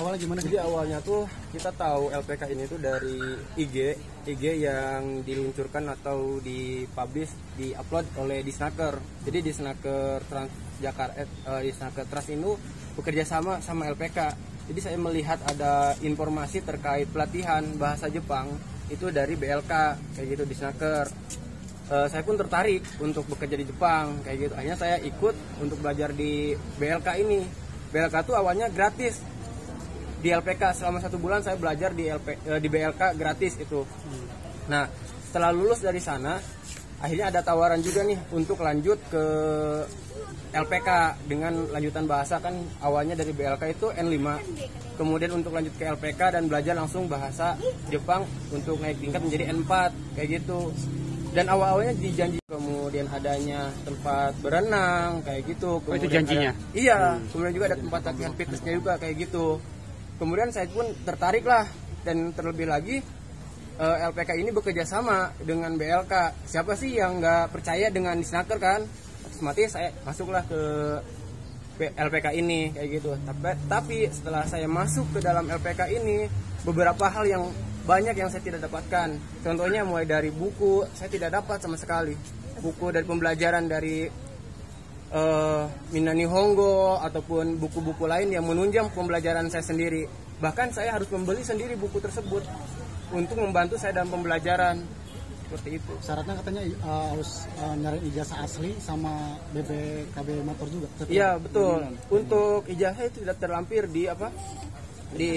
Awalnya gimana? Jadi awalnya tuh kita tahu LPK ini tuh dari IG yang diluncurkan atau dipublish, diupload oleh Disnaker. Jadi Disnaker Disnaker Trust ini bekerja sama LPK. Jadi saya melihat ada informasi terkait pelatihan bahasa Jepang itu dari BLK kayak gitu Disnaker. Saya pun tertarik untuk bekerja di Jepang kayak gitu. Akhirnya saya ikut untuk belajar di BLK ini. BLK tuh awalnya gratis. Di LPK selama 1 bulan saya belajar di BLK gratis itu. Nah, setelah lulus dari sana, akhirnya ada tawaran juga nih untuk lanjut ke LPK dengan lanjutan bahasa. Kan awalnya dari BLK itu N5. Kemudian untuk lanjut ke LPK dan belajar langsung bahasa Jepang untuk naik tingkat menjadi N4 kayak gitu. Dan awal-awalnya dijanji kemudian adanya tempat berenang kayak gitu. Itu janjinya? Iya, kemudian juga ada tempat latihan fitnessnya juga kayak gitu. Kemudian saya pun tertarik lah, dan terlebih lagi LPK ini bekerja sama dengan BLK. Siapa sih yang nggak percaya dengan Disnaker kan? Otomatis saya masuklah ke LPK ini kayak gitu. Tapi setelah saya masuk ke dalam LPK ini, beberapa hal yang banyak yang saya tidak dapatkan. Contohnya mulai dari buku, saya tidak dapat sama sekali. Buku dari pembelajaran dari Minna Nihongo ataupun buku-buku lain yang menunjang pembelajaran saya sendiri. Bahkan saya harus membeli sendiri buku tersebut untuk membantu saya dalam pembelajaran. Seperti itu. Syaratnya katanya harus nyari ijazah asli sama BPKB motor juga. Iya, betul. Untuk ijazah itu tidak terlampir di di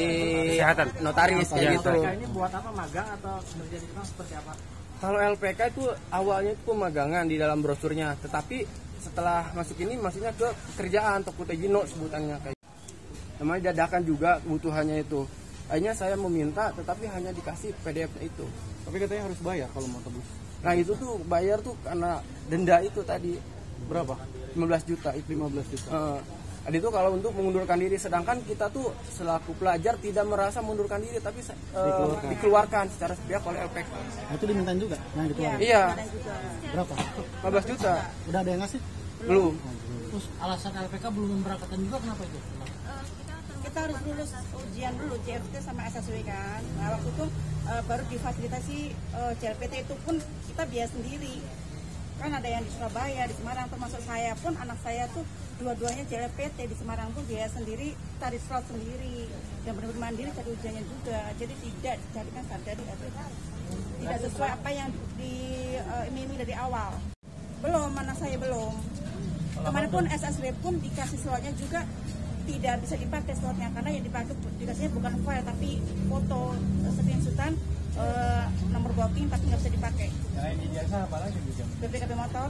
kesehatan notaris kayak gitu. LPK ini buat apa, magang atau kerja di Jepang seperti apa? Kalau LPK itu awalnya itu pemagangan di dalam brosurnya, tetapi setelah masuk ini maksudnya ke kerjaan atau kutegino sebutannya kayak. Namanya dadakan juga kebutuhannya itu. Akhirnya saya meminta tetapi hanya dikasih PDF itu. Tapi katanya harus bayar kalau mau tebus. Nah, itu tuh bayar tuh karena denda itu tadi. Berapa? 15 juta. 15 juta. Itu kalau untuk mengundurkan diri, sedangkan kita tuh selaku pelajar tidak merasa mengundurkan diri tapi dikeluarkan secara sepihak oleh LPK. Nah, itu dimintain juga yang dikeluarkan. Iya. Berapa? 15 juta. Udah ada yang ngasih? Belum. Terus alasan LPK belum memberangkatkan juga kenapa itu? Kita harus lulus ujian dulu CFT sama SSW kan. Nah, waktu itu baru difasilitasi CLPT, itu pun kita biaya sendiri. Kan ada yang di Surabaya, di Semarang, termasuk saya pun, anak saya tuh dua-duanya CLPT di Semarang pun biaya sendiri, cari slot sendiri, dan benar-benar mandiri cari ujiannya juga. Jadi tidak dicarikan standar di LPK. Tidak sesuai apa yang diiming-iming dari awal. Belum, anak saya belum. Kemarin pun SSW pun dikasih slotnya juga tidak bisa dipakai slotnya karena yang dipakai dikasihnya bukan file tapi foto screenshotan nomor booking tapi nggak bisa dipakai. Selain ijazah apa lagi BPKB motor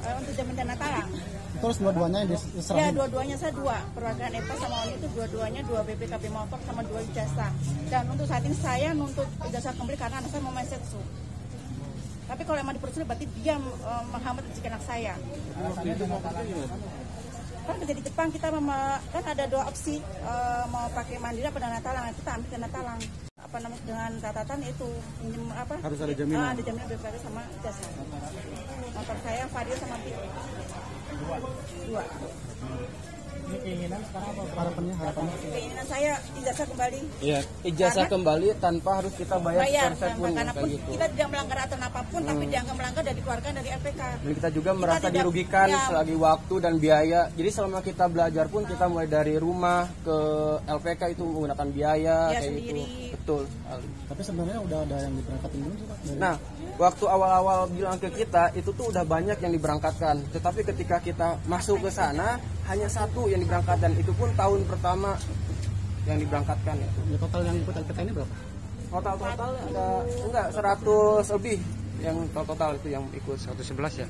untuk jam bencana Talang. Terus dua-duanya diserahin? Ya, dua-duanya saya 2 perwakilan EPA sama ONI itu dua-duanya 2 BPKB motor sama 2 ijazah. Dan untuk saat ini saya nuntut ijazah kembali karena anak saya mau main setsu. Tapi kalau emang dipersulit berarti dia menghambat rezeki anak saya. Kan kerja di Jepang kita kan ada 2 opsi, mau pakai mandiri apa dana talang. Kita ambil dana talang. Apa namanya, dengan catatan itu harus ada jaminan. Ada jaminan BPKB sama jasa. Motor saya Vario sama Pit. 2. Ini keinginan sekarang apa? Harapannya? Keinginan saya ijazah kembali. Iya, ijazah kembali tanpa harus kita bayar sepersen pun karena kayak gitu. kita tidak melanggar aturan apapun, tapi dianggap melanggar dan dikeluarkan dari LPK. Dan kita juga merasa dirugikan selagi waktu dan biaya. Jadi selama kita belajar pun kita mulai dari rumah ke LPK itu menggunakan biaya kayak sendiri. gitu. Betul sekali. Tapi sebenarnya udah ada yang diberangkatin belum sih Pak? Nah, waktu awal-awal bilang ke kita itu tuh udah banyak yang diberangkatkan. Tetapi ketika kita masuk ke sana hanya 1 yang diberangkatkan, itu pun tahun pertama yang diberangkatkan itu. Ya, total yang ikut LPK ini berapa? Total ada 100 lebih yang total itu yang ikut. 111 ya?